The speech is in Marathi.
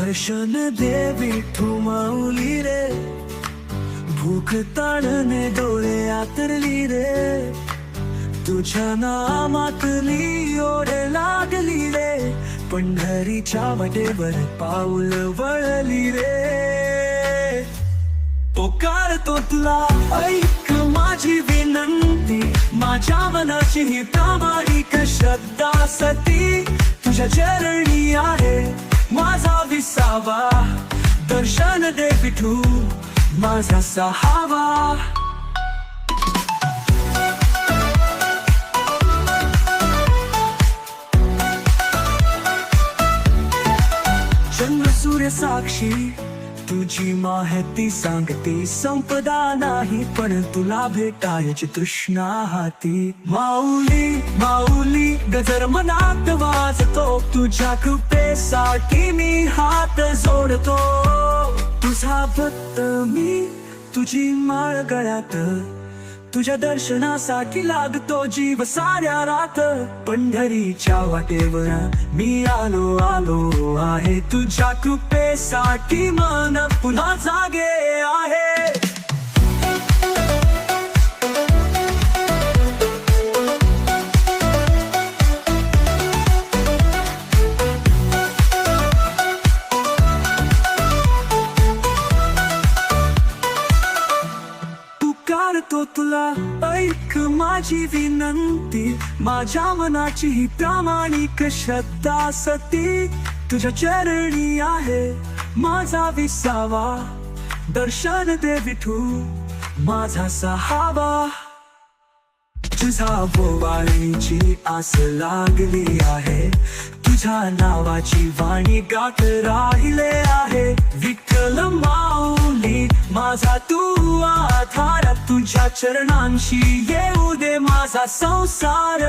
दर्शन दे विठू माऊली रे, भूक ताणने डोळे आतरली रे, तुझ्या नामातली ओढ लागली रे, पंढरीच्या वाटेवर पाऊल वळली रे. पोकारतो तुला ऐक माझी विनंती, माझ्या मनाची ही प्रामाणिक श्रद्धा सती, तुझ्या चरणी आहे माझा विसावा, दर्शन दे विठू माझा सहावा. चंद्र सूर्य साक्षी तुझी माहिती सांगते, संपदा नाही पण तुला भेटायची तृष्णा हाती. माऊली माऊली गजर मनात वाजतो, तुझ्या कृपेसाठी मी हात जोडतो. तुझा भक्त मी, तुझी माळ गळ्यात, तुझ्या दर्शनासाठी लागतो जीव साऱ्या रात. पंढरीच्या वाटेवर मी आलो आलो आहे, तुझ्या कृपेसाठी मन पुन्हा जागे आहे. पुकारतो तुला ऐक माझी विनंती, माझ्या मनाची ही प्रामाणिक श्रद्धा सती, तुझ्या चरणी आहे माझा विसावा, दर्शन दे विठू माझा सहावा. तुझा बोवाळीची आस लागली आहे, तुझ्या नावाची वाणी गात राहिले आहे. विठ्ठल माऊली माझा तू आधार, तुझ्या चरणांशी येऊ दे माझा संसार.